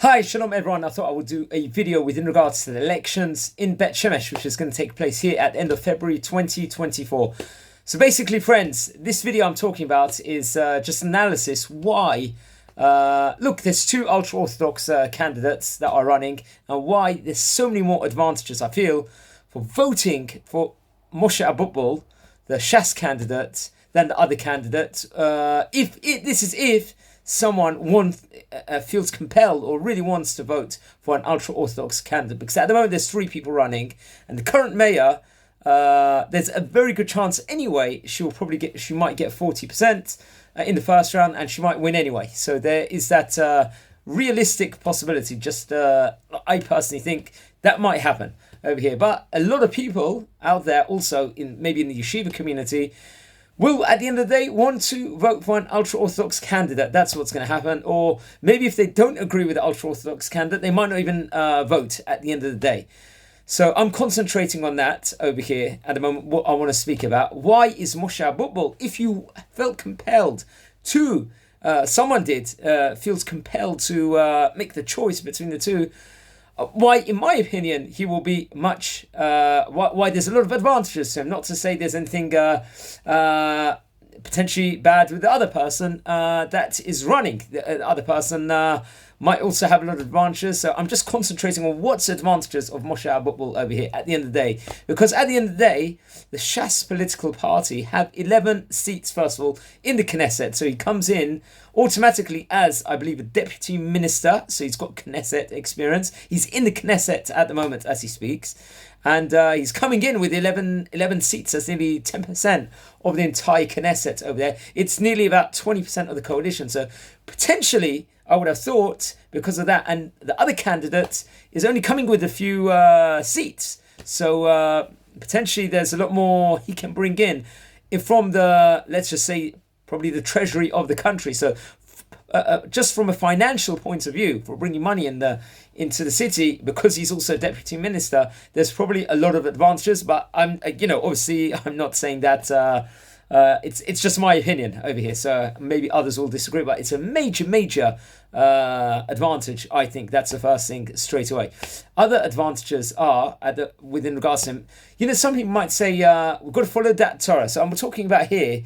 Hi, shalom everyone. I thought I would do a video with in regards to the elections in Bet Shemesh, which is going to take place here at the end of February 2024. So basically, friends, this video I'm talking about is just analysis why, look, there's two Ultra Orthodox candidates that are running and why there's so many more advantages, I feel, for voting for Moshe Abutbol, the Shas candidate, than the other candidate. If someone feels compelled or really wants to vote for an ultra-Orthodox candidate. Because at the moment there's three people running, and the current mayor, there's a very good chance anyway she might get 40% in the first round, and she might win anyway. So there is that realistic possibility. Just I personally think that might happen over here. But a lot of people out there also, maybe in the yeshiva community, will, at the end of the day, want to vote for an ultra-Orthodox candidate. That's what's going to happen. Or maybe if they don't agree with the ultra-Orthodox candidate, they might not even vote at the end of the day. So I'm concentrating on that over here at the moment, what I want to speak about. Why is Moshe Abutbol, if you felt compelled to, feels compelled to make the choice between the two, why, in my opinion, he will be much. Why there's a lot of advantages to him. Not to say there's anything potentially bad with the other person that is running. The other person might also have a lot of advantages. So I'm just concentrating on what's advantages of Moshe Abutbol over here at the end of the day. Because at the end of the day, the Shas political party have 11 seats, first of all, in the Knesset. So he comes in automatically as, I believe, a deputy minister. So he's got Knesset experience. He's in the Knesset at the moment as he speaks. And he's coming in with 11 seats. That's nearly 10% of the entire Knesset over there. It's nearly about 20% of the coalition. So potentially, I would have thought, because of that, and the other candidate is only coming with a few seats. So potentially there's a lot more he can bring in from the, let's just say, probably the treasury of the country. So just from a financial point of view, for bringing money into the city, because he's also deputy minister, there's probably a lot of advantages. But obviously I'm not saying that. It's just my opinion over here. So maybe others will disagree, but it's a major advantage. I think that's the first thing straight away. Other advantages are within regards to him. Some people might say we've got to follow that Torah. So I'm talking about here.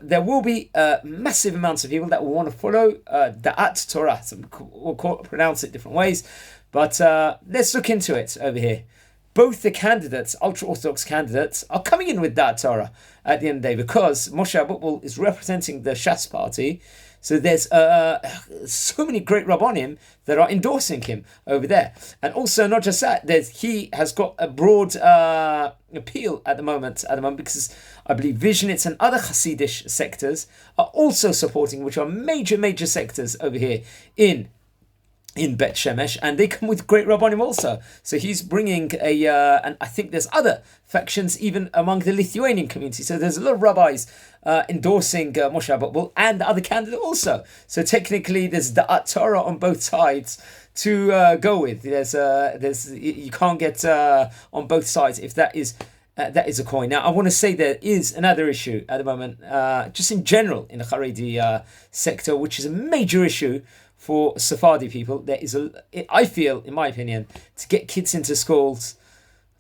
There will be massive amounts of people that will want to follow the Torah. Some will pronounce it different ways, but let's look into it over here. Both the candidates, ultra-Orthodox candidates, are coming in with that Torah at the end of the day, because Moshe Abutbol is representing the Shas party. So there's so many great Rabbonim that are endorsing him over there. And also, not just that, he has got a broad appeal at the moment, because I believe Visionitz and other Hasidish sectors are also supporting, which are major sectors over here in Bet Shemesh, and they come with great Rabbonim also. So he's bringing and I think there's other factions even among the Lithuanian community. So there's a lot of rabbis endorsing Moshe Abutbol and the other candidate also. So technically there's the Torah on both sides to go with. There's you can't get on both sides if that is a coin. Now, I want to say there is another issue at the moment, just in general in the Haredi sector, which is a major issue for Sephardi people. I feel, in my opinion, to get kids into schools,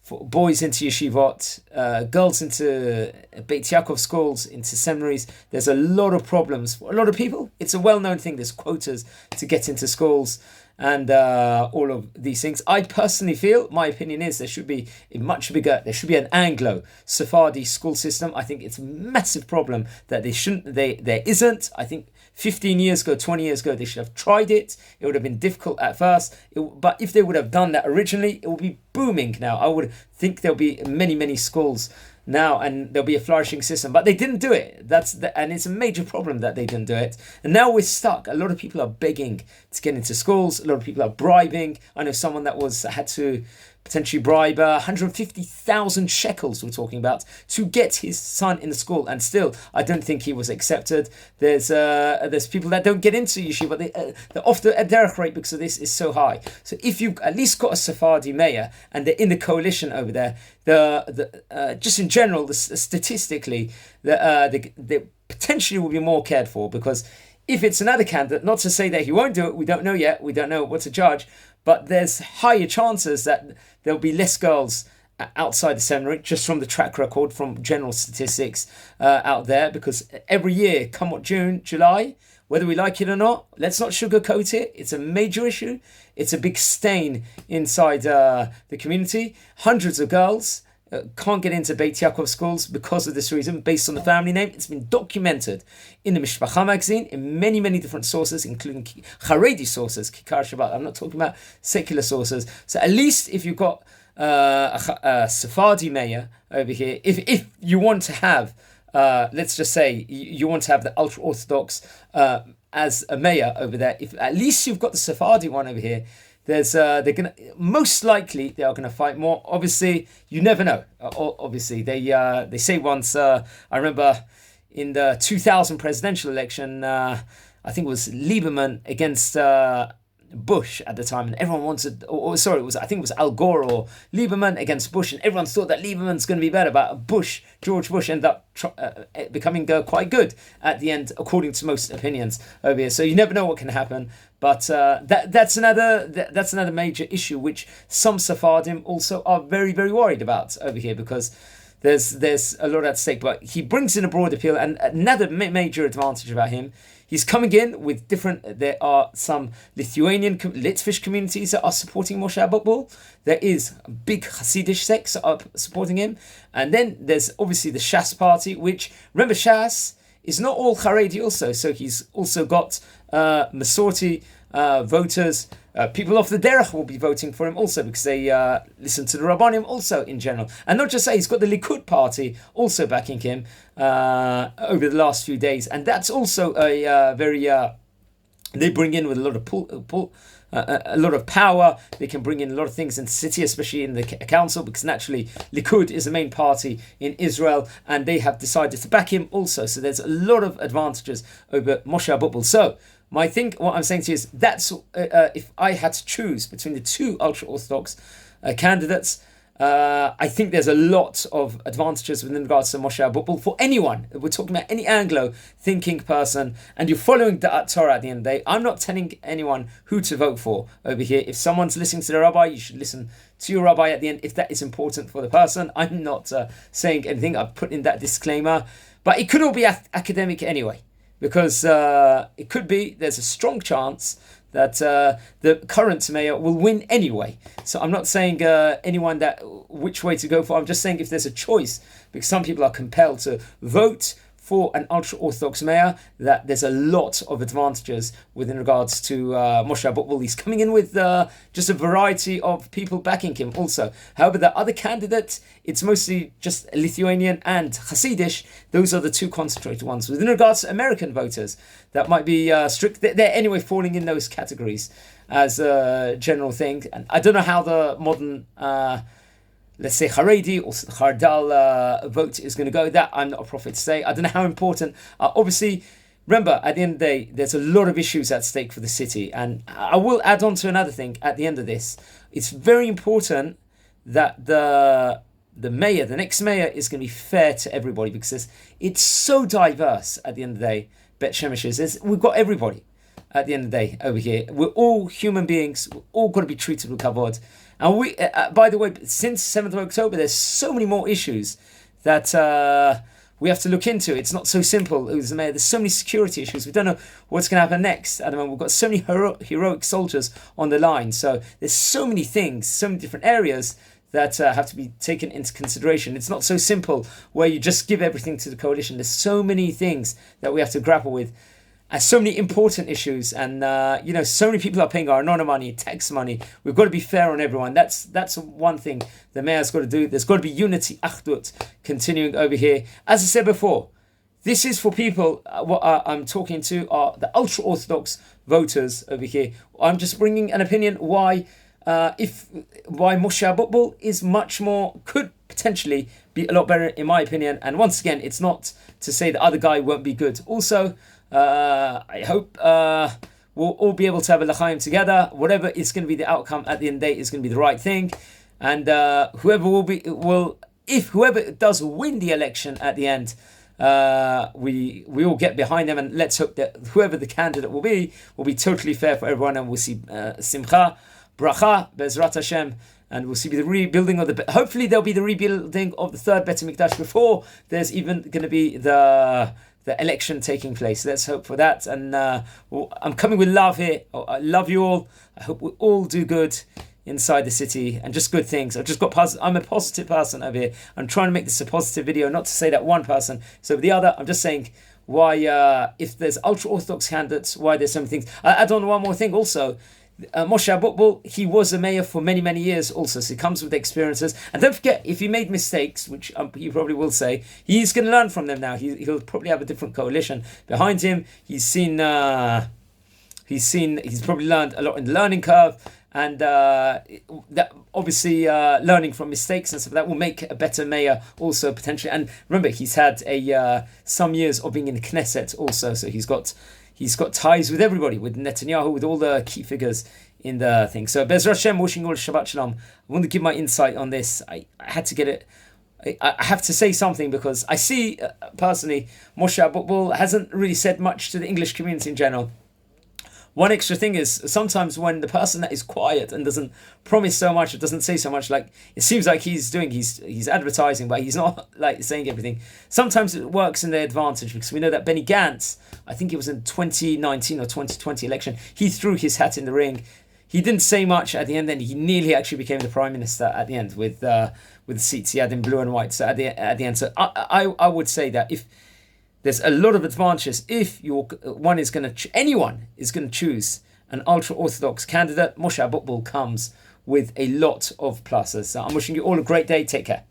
for boys into yeshivot, girls into Beit Yaakov schools, into seminaries, there's a lot of problems for a lot of people. It's a well-known thing. There's quotas to get into schools and all of these things. I personally feel, my opinion is, there should be an Anglo Sephardi school system. I think it's a massive problem that there isn't. I think 15 years ago, 20 years ago, they should have tried it. It would have been difficult at first, but if they would have done that originally, it would be booming now. I would think there'll be many schools now, and there'll be a flourishing system, but they didn't do it. And it's a major problem that they didn't do it. And now we're stuck. A lot of people are begging to get into schools. A lot of people are bribing. I know someone that had to potentially bribe 150,000 shekels, we're talking about, to get his son in the school, and still I don't think he was accepted. There's people that don't get into yeshiva. They're off the derech rate because of this is so high. So if you've at least got a Sephardi mayor and they're in the coalition over there, just in general, statistically, the potentially will be more cared for, because if it's another candidate, not to say that he won't do it, we don't know yet, we don't know what to judge, but there's higher chances that there'll be less girls outside the seminary, just from the track record, from general statistics out there, because every year, come what June, July, whether we like it or not, let's not sugarcoat it. It's a major issue. It's a big stain inside the community. Hundreds of girls can't get into Beit Yaakov schools because of this reason, based on the family name. It's been documented in the Mishpacha magazine, in many, many different sources, including Haredi sources, Kikar Shabbat. I'm not talking about secular sources. So at least if you've got a Sephardi mayor over here, if you want to have, let's just say, you want to have the Ultra Orthodox as a mayor over there, if at least you've got the Sephardi one over here, they're gonna, most likely they are gonna fight more. Obviously, you never know. Obviously, they say once. I remember in the 2000 presidential election, I think it was Lieberman against Bush at the time, and everyone wanted, I think it was Al Gore or Lieberman against Bush, and everyone thought that Lieberman's going to be better, but George Bush ended up becoming quite good at the end, according to most opinions over here. So you never know what can happen, but that's another major issue which some Sephardim also are very, very worried about over here, because there's a lot at stake. But he brings in a broad appeal, and another major advantage about him, he's coming in with different. There are some Litvish communities that are supporting Moshe Abutbol. There is a big Hasidic sects that are supporting him, and then there's obviously the Shas party, which, remember, Shas is not all Haredi also. So he's also got Masorti voters. People off the derech will be voting for him also, because they listen to the Rabbanim also in general. And not just say, he's got the Likud party also backing him over the last few days. And that's also a very, they bring in with a lot of a lot of power. They can bring in a lot of things in the city, especially in the council, because naturally Likud is the main party in Israel, and they have decided to back him also. So there's a lot of advantages over Moshe Abutbol. So what I'm saying to you is, that's if I had to choose between the two ultra-Orthodox candidates, I think there's a lot of advantages within regards to Moshe Abutbol for anyone. We're talking about any Anglo-thinking person, and you're following the Torah at the end of the day. I'm not telling anyone who to vote for over here. If someone's listening to the rabbi, you should listen to your rabbi at the end, if that is important for the person. I'm not saying anything. I've put in that disclaimer. But it could all be academic anyway, because it could be, there's a strong chance that the current mayor will win anyway. So I'm not saying anyone which way to go for. I'm just saying if there's a choice, because some people are compelled to vote for an ultra-Orthodox mayor, that there's a lot of advantages within regards to Moshe Abutbol. He's coming in with just a variety of people backing him also. However, the other candidates, it's mostly just Lithuanian and Hasidish. Those are the two concentrated ones. Within regards to American voters, that might be strict. They're anyway falling in those categories as a general thing. And I don't know how the modern let's say Haredi or Hardal vote is going to go. That I'm not a prophet to say. I don't know how important. Obviously, remember, at the end of the day, there's a lot of issues at stake for the city. And I will add on to another thing at the end of this. It's very important that the mayor, the next mayor, is going to be fair to everybody, because it's so diverse at the end of the day. Bet Shemesh is. We've got everybody at the end of the day over here. We're all human beings. We're all got to be treated with kavod. And we, by the way, since 7th of October, there's so many more issues that we have to look into. It's not so simple. Who's the mayor? There's so many security issues. We don't know what's going to happen next. At the moment, we've got so many heroic soldiers on the line. So there's so many things, so many different areas that have to be taken into consideration. It's not so simple where you just give everything to the coalition. There's so many things that we have to grapple with. And so many important issues, and so many people are paying our Arnona money, tax money. We've got to be fair on everyone. That's one thing the mayor's got to do. There's got to be unity, achdut, continuing over here. As I said before, this is for people. What I'm talking to are the ultra-Orthodox voters over here. I'm just bringing an opinion why Moshe Abutbol is much more, could potentially be a lot better in my opinion. And once again, it's not to say the other guy won't be good. Also, I hope we'll all be able to have a l'chaim together. Whatever is going to be the outcome at the end of the day is going to be the right thing. And whoever does win the election at the end, we all get behind them, and let's hope that whoever the candidate will be totally fair for everyone, and we'll see simcha, bracha, bezrat Hashem, and we'll see the rebuilding of hopefully there'll be the rebuilding of the third Bet Mikdash before there's even going to be the election taking place. Let's hope for that. And I'm coming with love here. I love you all. I hope we all do good inside the city and just good things. I'm a positive person over here. I'm trying to make this a positive video, not to say that one person so the other. I'm just saying why if there's ultra orthodox candidates, why there's so many things. I add on one more thing also. Moshe Abutbol, he was a mayor for many, many years also, so he comes with experiences. And don't forget, if he made mistakes, which you probably will say, he's going to learn from them now. He'll probably have a different coalition behind him. He's probably learned a lot in the learning curve, and that obviously learning from mistakes and stuff that will make a better mayor also potentially. And remember, he's had some years of being in the Knesset also, so he's got ties with everybody, with Netanyahu, with all the key figures in the thing. So Bezrat Hashem, wishing you all Shabbat Shalom. I want to give my insight on this. I had to get it. I have to say something because I see personally Moshe Abutbol hasn't really said much to the English community in general. One extra thing is sometimes when the person that is quiet and doesn't promise so much, or doesn't say so much, like it seems like he's advertising, but he's not like saying everything. Sometimes it works in their advantage because we know that Benny Gantz, I think it was in 2019 or 2020 election, he threw his hat in the ring. He didn't say much at the end, then he nearly actually became the prime minister at the end with the seats he had in blue and white. So at the end, so I would say that if there's a lot of advantages if anyone is going to choose an ultra-Orthodox candidate. Moshe Abutbol comes with a lot of pluses. So I'm wishing you all a great day. Take care.